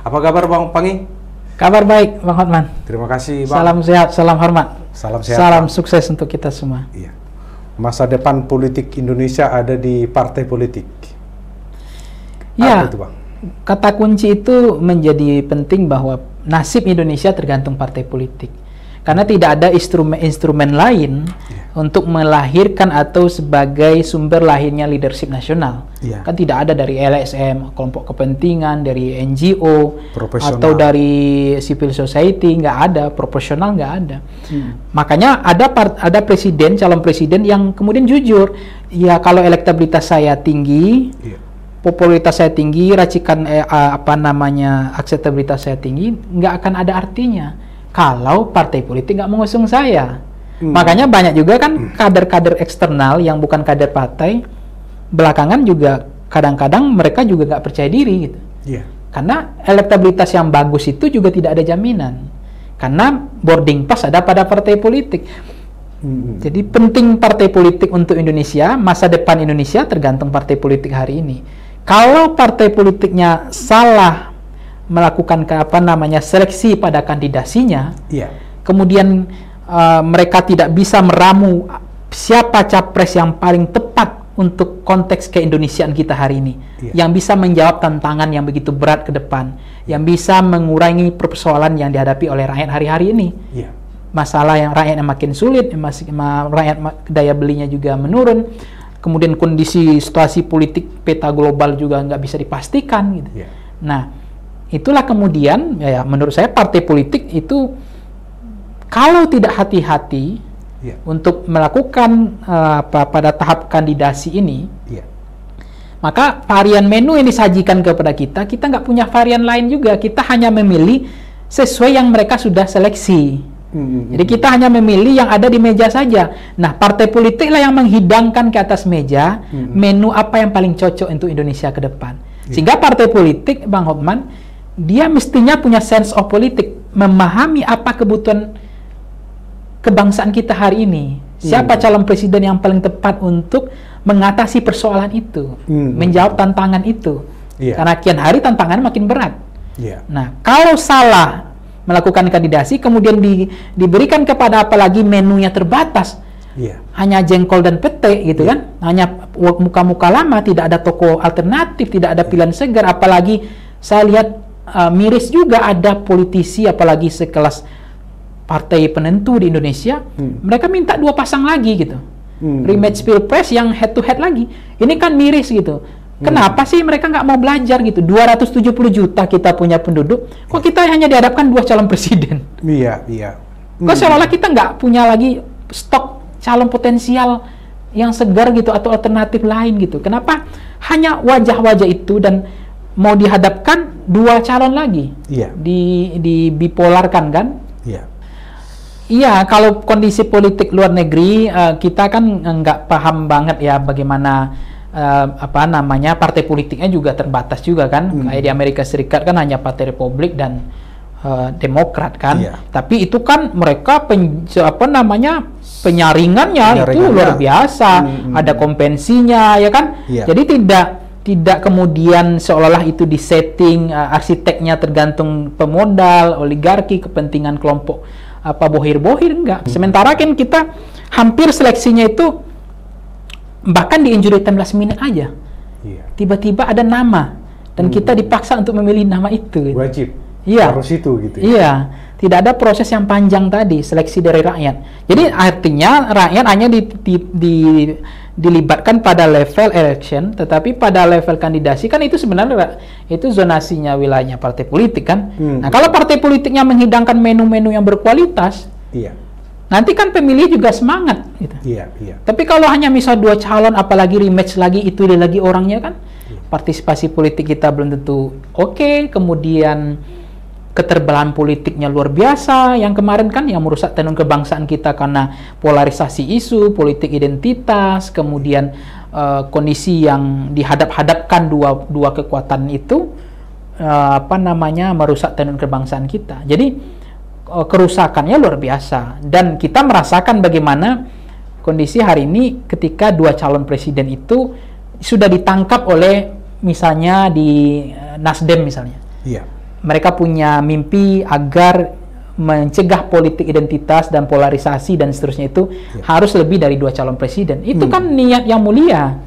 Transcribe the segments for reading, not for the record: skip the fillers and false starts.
Apa kabar Bang Pangi? Kabar baik, Bang Hotman. Terima kasih Bang. Salam sehat, salam hormat. Salam sehat. Salam sukses untuk kita semua. Iya. Masa depan politik Indonesia ada di partai politik. Ya, Apa itu Bang? kata kunci itu menjadi penting bahwa nasib Indonesia tergantung partai politik. Karena tidak ada instrumen lain untuk melahirkan atau sebagai sumber lahirnya leadership nasional. Kan tidak ada dari LSM, kelompok kepentingan, dari NGO, atau dari civil society, nggak ada, proporsional nggak ada. Makanya ada presiden, calon presiden yang kemudian jujur, ya kalau elektabilitas saya tinggi, popularitas saya tinggi, racikan akseptabilitas saya tinggi, nggak akan ada artinya kalau partai politik nggak mengusung saya. Makanya banyak juga kan kader-kader eksternal yang bukan kader partai, belakangan juga kadang-kadang mereka juga nggak percaya diri gitu. Karena elektabilitas yang bagus itu juga tidak ada jaminan. Karena boarding pass ada pada partai politik. Jadi penting partai politik untuk Indonesia, masa depan Indonesia tergantung partai politik hari ini. Kalau partai politiknya salah melakukan seleksi pada kandidasinya, kemudian mereka tidak bisa meramu siapa capres yang paling tepat untuk konteks keindonesiaan kita hari ini, yang bisa menjawab tantangan yang begitu berat ke depan, yang bisa mengurangi persoalan yang dihadapi oleh rakyat hari-hari ini. Masalah yang rakyat yang makin sulit, rakyat daya belinya juga menurun, kemudian kondisi situasi politik peta global juga nggak bisa dipastikan gitu. Nah, itulah kemudian ya menurut saya partai politik itu kalau tidak hati-hati untuk melakukan pada tahap kandidasi ini, maka varian menu yang disajikan kepada kita nggak punya varian lain juga. Kita hanya memilih sesuai yang mereka sudah seleksi. Jadi kita hanya memilih yang ada di meja saja. Nah, partai politik lah yang menghidangkan ke atas meja menu apa yang paling cocok untuk Indonesia ke depan. Sehingga partai politik, Bang Hotman, dia mestinya punya sense of politik, memahami apa kebutuhan kebangsaan kita hari ini. Siapa calon presiden yang paling tepat untuk mengatasi persoalan itu, menjawab tantangan itu. Karena kian hari tantangan makin berat. Nah, kalau salah melakukan kandidasi, kemudian diberikan kepada apalagi menunya terbatas, hanya jengkol dan pete gitu kan, hanya muka-muka lama, tidak ada tokoh alternatif, tidak ada pilihan segar, apalagi saya lihat miris juga ada politisi apalagi sekelas partai penentu di Indonesia, mereka minta 2 pasang lagi gitu, rematch pilpres yang head to head lagi. Ini kan miris gitu. Kenapa sih mereka nggak mau belajar gitu? 270 juta kita punya penduduk, kok kita hanya dihadapkan 2 calon presiden? Kok seolah-olah kita nggak punya lagi stok calon potensial yang segar gitu atau alternatif lain gitu? Kenapa hanya wajah-wajah itu dan mau dihadapkan 2 calon lagi? Di bipolarkan kan? Iya, kalau kondisi politik luar negeri kita kan nggak paham banget ya bagaimana partai politiknya juga terbatas juga kan. Kayak di Amerika Serikat kan hanya Partai Republik dan Demokrat kan. Tapi itu kan mereka penyaringannya itu luar biasa. Ada kompensinya ya kan. Jadi tidak kemudian seolah-olah itu disetting arsiteknya tergantung pemodal, oligarki, kepentingan kelompok bohir-bohir, enggak. Sementara kan kita hampir seleksinya itu bahkan di injury time last minute aja. Tiba-tiba ada nama dan kita dipaksa untuk memilih nama itu. Wajib. Harus itu gitu. Tidak ada proses yang panjang tadi, seleksi dari rakyat. Jadi artinya rakyat hanya dilibatkan pada level election, tetapi pada level kandidasi kan itu sebenarnya itu zonasinya wilayahnya partai politik kan. Nah, kalau partai politiknya menghidangkan menu-menu yang berkualitas, nanti kan pemilih juga semangat gitu. Tapi kalau hanya misal 2 calon, apalagi rematch lagi, itu lagi orangnya kan, partisipasi politik kita belum tentu oke. Kemudian keterbelahan politiknya luar biasa, yang kemarin kan yang merusak tenun kebangsaan kita karena polarisasi isu, politik identitas, kemudian kondisi yang dihadap-hadapkan dua kekuatan itu merusak tenun kebangsaan kita. Jadi kerusakannya luar biasa, dan kita merasakan bagaimana kondisi hari ini ketika 2 calon presiden itu sudah ditangkap oleh misalnya di Nasdem misalnya. mereka punya mimpi agar mencegah politik identitas dan polarisasi dan seterusnya itu harus lebih dari 2 calon presiden. Itu kan niat yang mulia.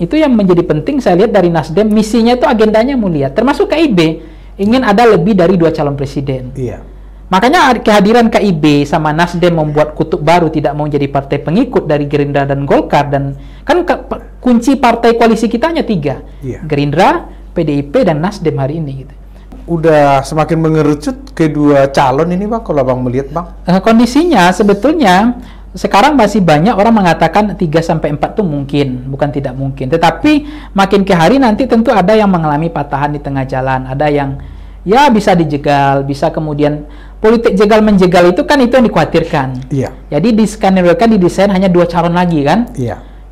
Itu yang menjadi penting saya lihat dari Nasdem, misinya itu agendanya mulia, termasuk KIB ingin ada lebih dari 2 calon presiden. Makanya kehadiran KIB sama Nasdem membuat kutub baru, tidak mau jadi partai pengikut dari Gerindra dan Golkar, dan kan kunci partai koalisi kita hanya 3, Gerindra, PDIP dan Nasdem hari ini gitu. Udah semakin mengerucut kedua calon ini Bang, kalau Bang melihat Bang. Kondisinya sebetulnya sekarang masih banyak orang mengatakan 3-4 itu mungkin, bukan tidak mungkin. Tetapi makin ke hari nanti tentu ada yang mengalami patahan di tengah jalan, ada yang ya bisa dijegal, bisa kemudian politik jegal menjegal itu kan itu yang dikhawatirkan. Jadi di skenario kan didesain hanya 2 calon lagi kan.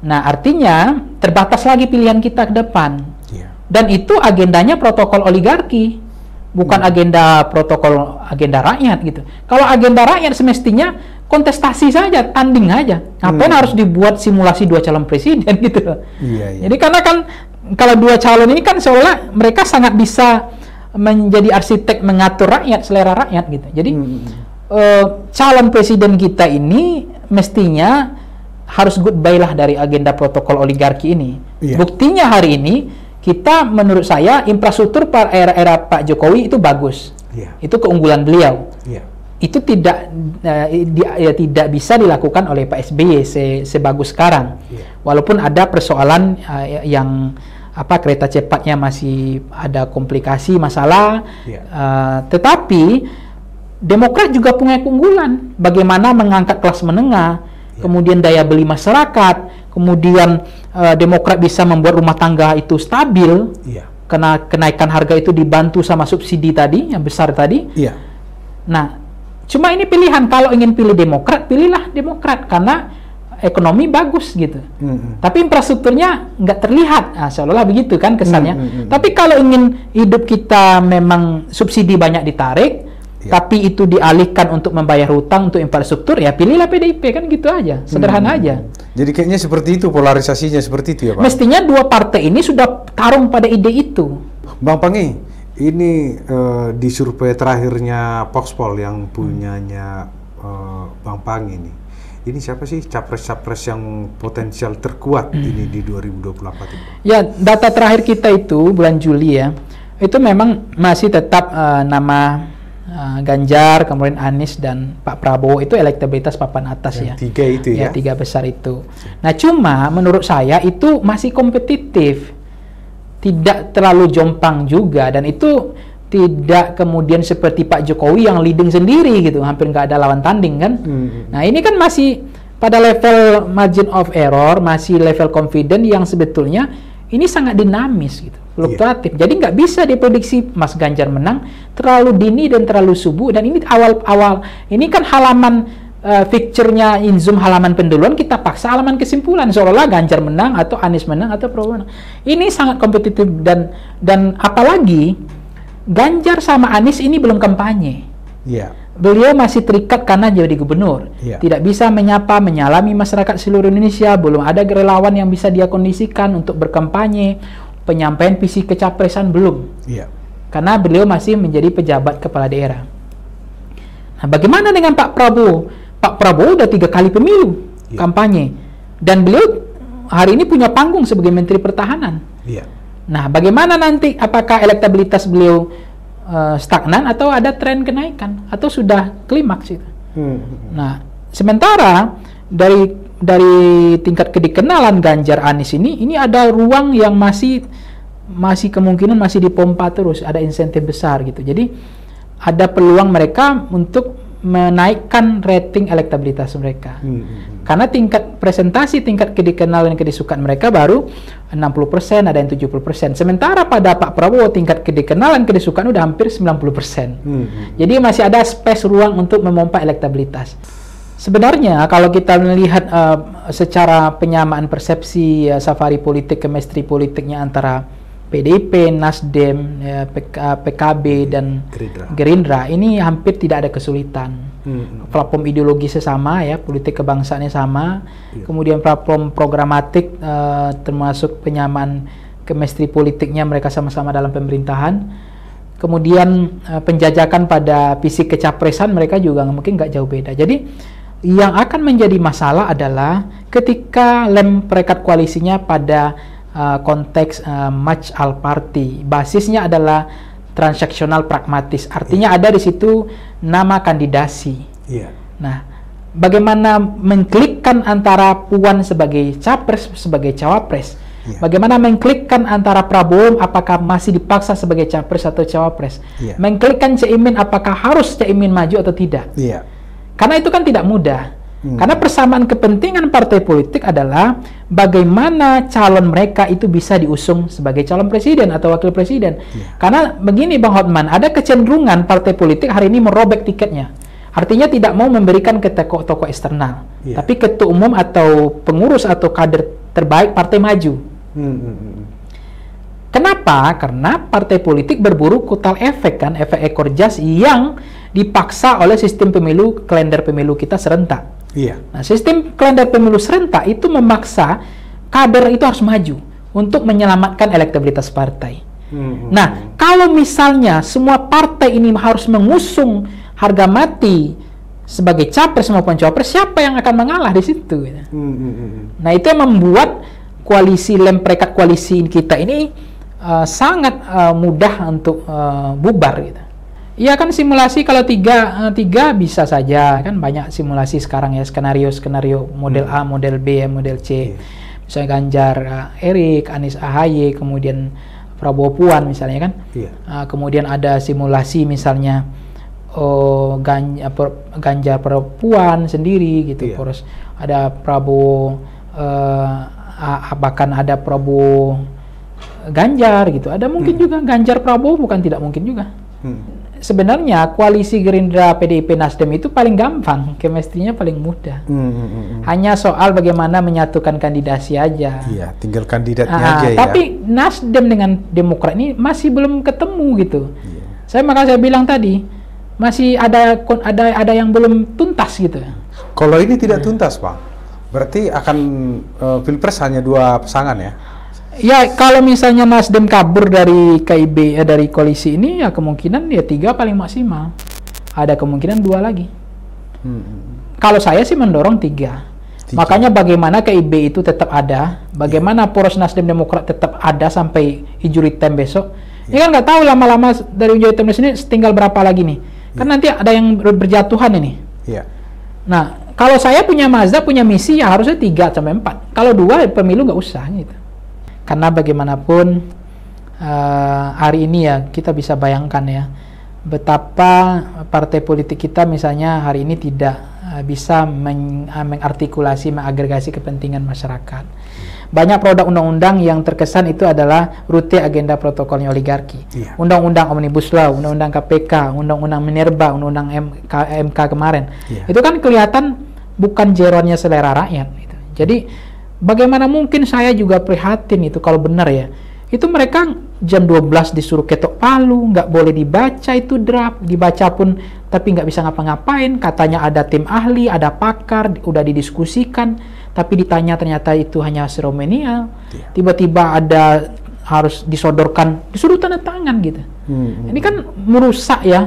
Nah artinya terbatas lagi pilihan kita ke depan. Dan itu agendanya protokol oligarki, bukan agenda rakyat gitu. Kalau agenda rakyat semestinya kontestasi saja, tanding aja. Ngapain harus dibuat simulasi 2 calon presiden gitu loh. Jadi karena kan kalau 2 calon ini kan seolah mereka sangat bisa menjadi arsitek mengatur rakyat, selera rakyat gitu. Jadi calon presiden kita ini mestinya harus goodbye lah dari agenda protokol oligarki ini. Buktinya hari ini kita, menurut saya, infrastruktur pada era Pak Jokowi itu bagus. Itu keunggulan beliau. Itu tidak tidak bisa dilakukan oleh Pak SBY sebagus sekarang. Walaupun ada persoalan yang kereta cepatnya masih ada komplikasi masalah, tetapi Demokrat juga punya keunggulan. Bagaimana mengangkat kelas menengah, kemudian daya beli masyarakat, kemudian Demokrat bisa membuat rumah tangga itu stabil, karena kenaikan harga itu dibantu sama subsidi tadi yang besar tadi. Nah, cuma ini pilihan, kalau ingin pilih Demokrat, pilihlah Demokrat karena ekonomi bagus gitu. Tapi infrastrukturnya nggak terlihat, seolah-olah begitu kan kesannya. Tapi kalau ingin hidup kita memang subsidi banyak ditarik, tapi itu dialihkan untuk membayar hutang untuk infrastruktur, ya pilihlah PDIP, kan gitu aja, sederhana aja. Jadi kayaknya seperti itu, polarisasinya seperti itu ya Pak? Mestinya 2 partai ini sudah tarung pada ide itu. Bang Pangi, ini di survei terakhirnya Voxpol yang punyanya Bang Pangi ini siapa sih capres-capres yang potensial terkuat ini di 2024 ini? Ya, data terakhir kita itu bulan Juli ya, itu memang masih tetap nama Ganjar, kemudian Anies dan Pak Prabowo itu elektabilitas papan atas ya. 3 itu ya? 3 besar itu. Nah, cuma menurut saya itu masih kompetitif, tidak terlalu jompang juga, dan itu tidak kemudian seperti Pak Jokowi yang leading sendiri gitu, hampir nggak ada lawan tanding kan. Nah ini kan masih pada level margin of error, masih level confident yang sebetulnya ini sangat dinamis gitu, fluktuatif. Jadi nggak bisa diprediksi Mas Ganjar menang terlalu dini dan terlalu subuh, dan ini awal-awal, ini kan halaman picture-nya in zoom halaman penduluan, kita paksa halaman kesimpulan seolah-olah Ganjar menang atau Anies menang atau Prabowo menang. Ini sangat kompetitif, dan apalagi Ganjar sama Anies ini belum kampanye. Beliau masih terikat karena jadi gubernur. Tidak bisa menyapa, menyalami masyarakat seluruh Indonesia. Belum ada relawan yang bisa dia kondisikan untuk berkampanye. Penyampaian visi kecapresan belum. Karena beliau masih menjadi pejabat kepala daerah. Nah, bagaimana dengan Pak Prabowo? Pak Prabowo udah 3 kali pemilu kampanye. Dan beliau hari ini punya panggung sebagai Menteri Pertahanan. Nah, bagaimana nanti, apakah elektabilitas beliau stagnan atau ada tren kenaikan atau sudah klimaks itu? Nah, sementara dari tingkat kedikenalan Ganjar Anies ini ada ruang yang masih kemungkinan masih dipompa terus, ada insentif besar gitu. Jadi ada peluang mereka untuk menaikkan rating elektabilitas mereka. Karena tingkat presentasi, tingkat kedikenalan dan kedisukaan mereka baru 60%, ada yang 70%. Sementara pada Pak Prabowo tingkat kedikenalan kedisukaan udah hampir 90%. Jadi masih ada space ruang untuk memompa elektabilitas. Sebenarnya kalau kita melihat secara penyamaan persepsi safari politik, chemistry politiknya antara PDIP, Nasdem, PKB dan Gerindra ini hampir tidak ada kesulitan. Platform ideologi sesama ya, politik kebangsaannya sama. Kemudian platform programatik termasuk penyamaan chemistry politiknya, mereka sama-sama dalam pemerintahan. kemudian penjajakan pada visi kecapresan mereka juga mungkin nggak jauh beda. Jadi yang akan menjadi masalah adalah ketika lem perekat koalisinya pada konteks match all party, basisnya adalah transaksional pragmatis, artinya ada di situ nama kandidasi. Nah, bagaimana mengklikkan antara Puan sebagai capres sebagai cawapres, bagaimana mengklikkan antara Prabowo apakah masih dipaksa sebagai capres atau cawapres, mengklikkan Caimin apakah harus Caimin maju atau tidak, karena itu kan tidak mudah. Karena persamaan kepentingan partai politik adalah bagaimana calon mereka itu bisa diusung sebagai calon presiden atau wakil presiden. Karena begini Bang Hotman, ada kecenderungan partai politik hari ini merobek tiketnya. Artinya tidak mau memberikan ke tokoh-tokoh eksternal, tapi ketua umum atau pengurus atau kader terbaik partai maju. Kenapa? Karena partai politik berburu kutal efek kan, efek ekor jas yang dipaksa oleh sistem pemilu, kalender pemilu kita serentak. Nah, sistem kalender pemilu serentak itu memaksa kader itu harus maju untuk menyelamatkan elektabilitas partai. Nah, kalau misalnya semua partai ini harus mengusung harga mati sebagai capres maupun cawapres, siapa yang akan mengalah di situ? Nah, itu yang membuat koalisi lem perekat koalisi kita ini sangat mudah untuk bubar gitu. Iya kan simulasi kalau tiga bisa saja kan, banyak simulasi sekarang ya, skenario model A, model B, model C. Misalnya Ganjar, Erik, Anies Ahaye, kemudian Prabowo Puan misalnya kan. Kemudian ada simulasi misalnya Ganjar Puan sendiri gitu. Terus ada Prabowo bahkan ada Prabowo Ganjar gitu. Ada mungkin juga Ganjar Prabowo, bukan tidak mungkin juga. Sebenarnya koalisi Gerindra, PDIP, Nasdem itu paling gampang, chemistry-nya paling mudah. Hanya soal bagaimana menyatukan kandidasi aja. Tinggal kandidatnya aja ya. Tapi Nasdem dengan Demokrat ini masih belum ketemu gitu. Makanya saya bilang tadi masih ada yang belum tuntas gitu. Kalau ini tidak tuntas, Pak, berarti akan Pilpres hanya 2 pasangan ya? Ya, kalau misalnya Nasdem kabur dari KIB dari koalisi ini, ya kemungkinan ya 3 paling maksimal. Ada kemungkinan 2 lagi. Kalau saya sih mendorong 3. Makanya bagaimana KIB itu tetap ada, bagaimana poros Nasdem Demokrat tetap ada sampai injury time besok. Ini kan nggak tahu lama-lama dari injury time ini tinggal berapa lagi nih. Kan nanti ada yang berjatuhan ini. Nah, kalau saya punya mazhab, punya misi ya harusnya 3 sampai 4. Kalau 2 pemilu nggak usah gitu. Karena bagaimanapun hari ini ya kita bisa bayangkan ya betapa partai politik kita misalnya hari ini tidak bisa mengartikulasi, mengagregasi kepentingan masyarakat. Banyak produk undang-undang yang terkesan itu adalah rute agenda protokolnya oligarki. Undang-undang Omnibus Law, undang-undang KPK, undang-undang Minerba, undang-undang MK kemarin. Itu kan kelihatan bukan jeronnya selera rakyat gitu. Jadi bagaimana mungkin saya juga prihatin itu kalau benar ya. Itu mereka jam 12 disuruh ketok palu, nggak boleh dibaca itu draft, dibaca pun tapi nggak bisa ngapa-ngapain. Katanya ada tim ahli, ada pakar, udah didiskusikan, tapi ditanya ternyata itu hanya seremonial. Tiba-tiba ada harus disodorkan, disuruh tanda tangan gitu. Ini kan merusak ya.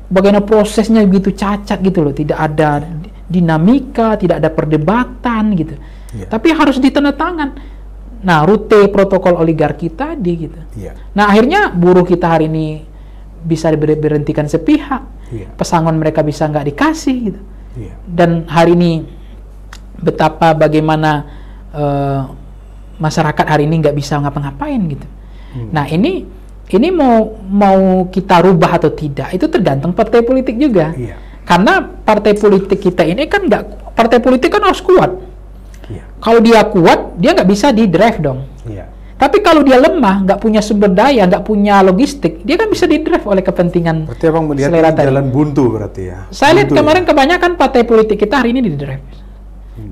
Bagaimana prosesnya begitu cacat gitu loh, tidak ada dinamika, tidak ada perdebatan gitu. Tapi harus ditandatangan. Nah, rute protokol oligarki tadi gitu. Nah, akhirnya buruh kita hari ini bisa diberhentikan sepihak. Pesangon mereka bisa nggak dikasih gitu. Dan hari ini betapa bagaimana masyarakat hari ini nggak bisa ngapa-ngapain gitu. Nah, ini mau kita rubah atau tidak itu tergantung partai politik juga. Karena partai politik kita ini kan partai politik kan harus kuat. Kalau dia kuat, dia nggak bisa di drive dong. Tapi kalau dia lemah, nggak punya sumber daya, nggak punya logistik, dia kan bisa di drive oleh kepentingan. Berarti abang melihat jalan buntu berarti ya? Saya lihat kemarin kebanyakan partai politik kita hari ini di drive.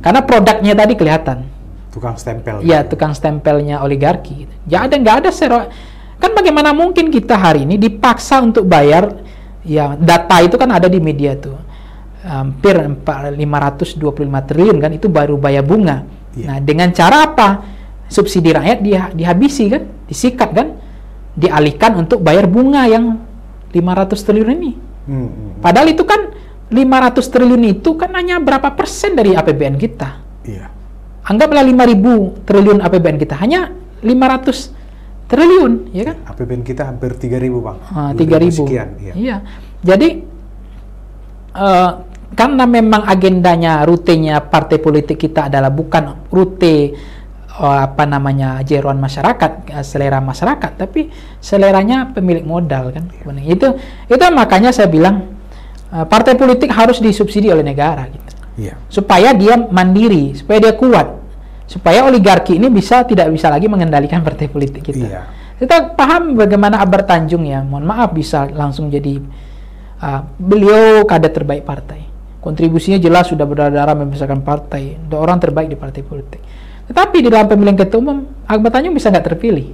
Karena produknya tadi kelihatan. Tukang stempel. Iya, tukang stempelnya oligarki. Ya nggak ada kan bagaimana mungkin kita hari ini dipaksa untuk bayar, ya data itu kan ada di media tuh. Hampir 525 triliun kan itu baru bayar bunga. Nah, dengan cara apa? Subsidi rakyat dihabisi kan, disikat kan. dialihkan untuk bayar bunga yang 500 triliun ini. Padahal itu kan 500 triliun itu kan hanya berapa persen dari APBN kita. Iya. Anggaplah 5.000 triliun APBN kita, hanya 500 triliun, ya kan? APBN kita hampir 3.000, Bang. 3.000. Sekian, iya. Iya. Jadi karena memang agendanya, rutenya partai politik kita adalah bukan rute jeroan masyarakat, selera masyarakat, tapi seleranya pemilik modal kan. Itu makanya saya bilang partai politik harus disubsidi oleh negara gitu. Iya. Supaya dia mandiri, supaya dia kuat, supaya oligarki ini tidak bisa lagi mengendalikan partai politik kita. Iya. Kita paham bagaimana Akbar Tanjung ya, mohon maaf bisa langsung jadi beliau kader terbaik partai. Kontribusinya jelas sudah berdarah-darah membesarkan partai, orang terbaik di partai politik. Tetapi di dalam pemilihan ketua umum, Akbar Tanjung bisa nggak terpilih.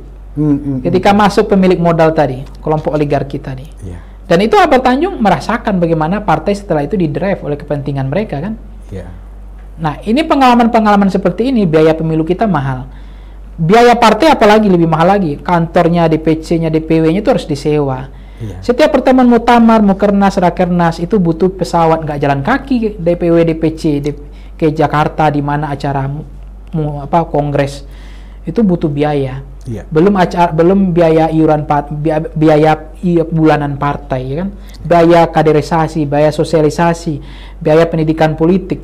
Ketika masuk pemilik modal tadi, kelompok oligarki tadi. Iya. Dan itu Akbar Tanjung merasakan bagaimana partai setelah itu didrive oleh kepentingan mereka kan. Iya. Nah, ini pengalaman-pengalaman seperti ini, biaya pemilu kita mahal. Biaya partai apalagi lebih mahal lagi. Kantornya, DPC-nya, DPW-nya itu harus disewa. Iya. Setiap pertemuan muktamar, mukernas, rakernas itu butuh pesawat, nggak jalan kaki DPW, DPC ke Jakarta di mana acara kongres itu butuh biaya. Iya. Belum biaya iuran biaya bulanan partai, ya kan? Biaya kaderisasi, biaya sosialisasi, biaya pendidikan politik.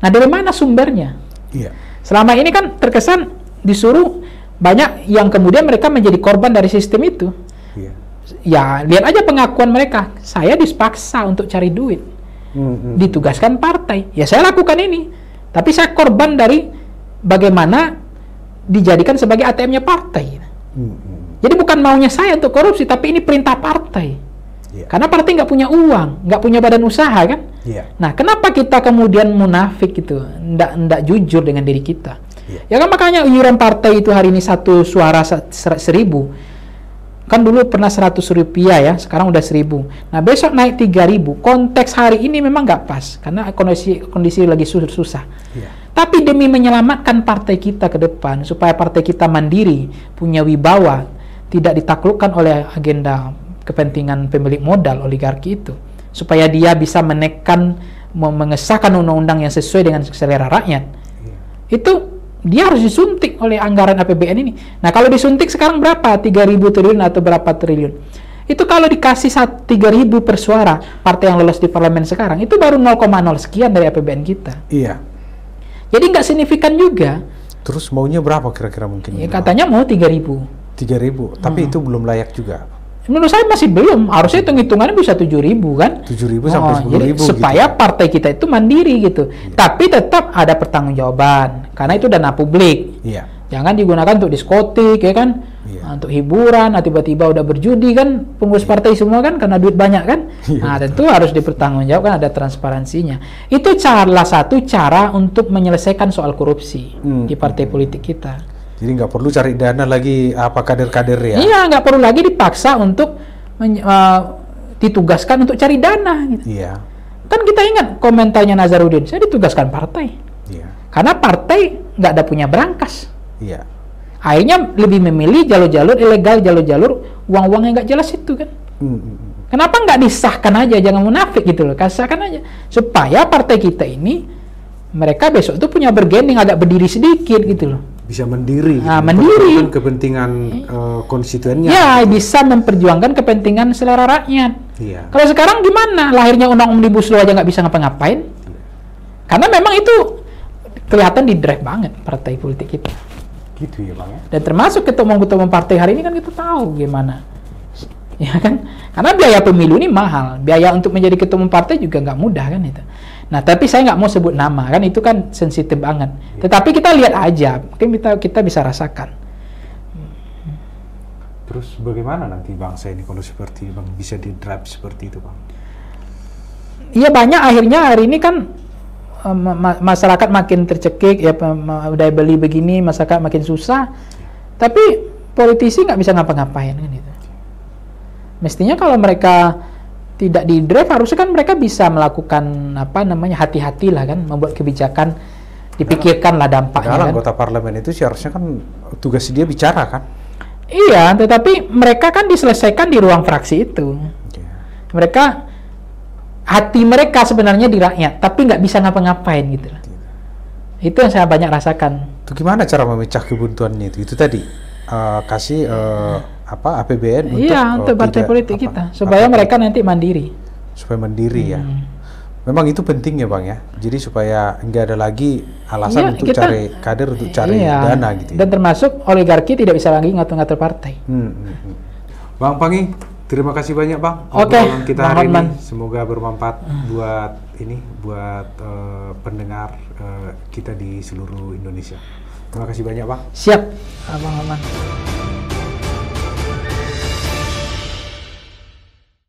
Nah, dari mana sumbernya? Iya. Selama ini kan terkesan disuruh banyak yang kemudian mereka menjadi korban dari sistem itu. Iya. Ya, lihat aja pengakuan mereka. Saya dipaksa untuk cari duit. Ditugaskan partai. Ya, saya lakukan ini. Tapi saya korban dari bagaimana dijadikan sebagai ATM-nya partai. Jadi bukan maunya saya untuk korupsi, tapi ini perintah partai. Yeah. Karena partai nggak punya uang, nggak punya badan usaha kan. Yeah. Nah, kenapa kita kemudian munafik gitu, ndak jujur dengan diri kita? Yeah. Ya kan makanya iuran partai itu hari ini satu suara 1.000. Kan dulu pernah 100 rupiah ya, sekarang udah 1.000. Nah, besok naik 3.000. Konteks hari ini memang nggak pas, karena kondisi lagi susah. Yeah. Tapi demi menyelamatkan partai kita ke depan, supaya partai kita mandiri, punya wibawa, tidak ditaklukkan oleh agenda kepentingan pemilik modal oligarki itu, supaya dia bisa mengesahkan undang-undang yang sesuai dengan selera rakyat. Yeah. Itu dia harus disuntik oleh anggaran APBN ini. Nah, kalau disuntik sekarang berapa? 3.000 triliun atau berapa triliun? Itu kalau dikasih 3.000 per suara, partai yang lolos di parlemen sekarang, itu baru 0,0 sekian dari APBN kita. Iya. Jadi nggak signifikan juga. Terus maunya berapa kira-kira mungkin? Ya, katanya mau 3.000. 3.000, tapi itu belum layak juga. Menurut saya masih belum. Harusnya hitung-hitungannya bisa 7.000 kan? 7.000 sampai 10.000 jadi supaya gitu. Partai kita itu mandiri gitu. Iya. Tapi tetap ada pertanggungjawaban karena itu dana publik. Iya. Jangan digunakan untuk diskotik ya kan? Iya. Untuk hiburan, tiba-tiba udah berjudi kan pengurus partai semua kan karena duit banyak kan? Iya, nah, tentu harus dipertanggungjawabkan, ada transparansinya. Itu salah satu cara untuk menyelesaikan soal korupsi di partai politik kita. Jadi nggak perlu cari dana lagi kader-kader ya? Iya, nggak perlu lagi dipaksa untuk ditugaskan untuk cari dana. Gitu. Iya. Kan kita ingat komentarnya Nazarudin, saya ditugaskan partai. Iya. Karena partai nggak ada punya berangkas. Iya. Akhirnya lebih memilih jalur-jalur ilegal, jalur-jalur uang-uang yang nggak jelas itu kan. Kenapa nggak disahkan aja, jangan munafik gitu loh, kasahkan aja. Supaya partai kita ini, mereka besok itu punya bergening, agak berdiri sedikit gitu loh. Bisa mandiri, nah, mandiri kepentingan konstituennya. Ya, bisa memperjuangkan kepentingan selera rakyat. Iya. Kalau sekarang gimana? Lahirnya undang omnibus law aja nggak bisa ngapa-ngapain. Karena memang itu kelihatan di drive banget partai politik kita. Gitu ya Bang ya. Dan termasuk ketua umum partai hari ini kan kita tahu gimana. Ya kan? Karena biaya pemilu ini mahal. Biaya untuk menjadi ketua umum partai juga nggak mudah kan itu. Nah, tapi saya nggak mau sebut nama, kan itu kan sensitif banget. Tetapi kita lihat aja, mungkin kita bisa rasakan. Terus bagaimana nanti bangsa ini kalau seperti Bang bisa di-drive seperti itu Bang? Iya banyak akhirnya hari ini kan masyarakat makin tercekik, ya udah beli begini, masyarakat makin susah. Tapi politisi nggak bisa ngapa-ngapain kan itu. Mestinya kalau mereka tidak di drive, harusnya kan mereka bisa melakukan hati-hati lah kan, membuat kebijakan, dipikirkan lah dampaknya. Dalam kan. anggota parlemen itu seharusnya kan tugas dia bicara kan. Iya, tetapi mereka kan diselesaikan di ruang fraksi itu. Ya. Mereka, hati mereka sebenarnya di rakyat, tapi nggak bisa ngapa-ngapain gitu. Itu yang saya banyak rasakan. Itu gimana cara memecah kebuntuannya itu? Itu tadi kasih APBN Iya, untuk partai politik kita, supaya mereka nanti mandiri. Supaya mandiri ya. Memang itu penting ya Bang ya. Jadi supaya nggak ada lagi alasan untuk cari kader, untuk cari dana gitu. Dan termasuk oligarki tidak bisa lagi ngatur-ngatur partai. Bang Pangi, terima kasih banyak Bang. Oke, Kita Bang hari Hotman. ini semoga bermanfaat buat pendengar kita di seluruh Indonesia. Terima kasih banyak Bang. Siap, Abang Hotman.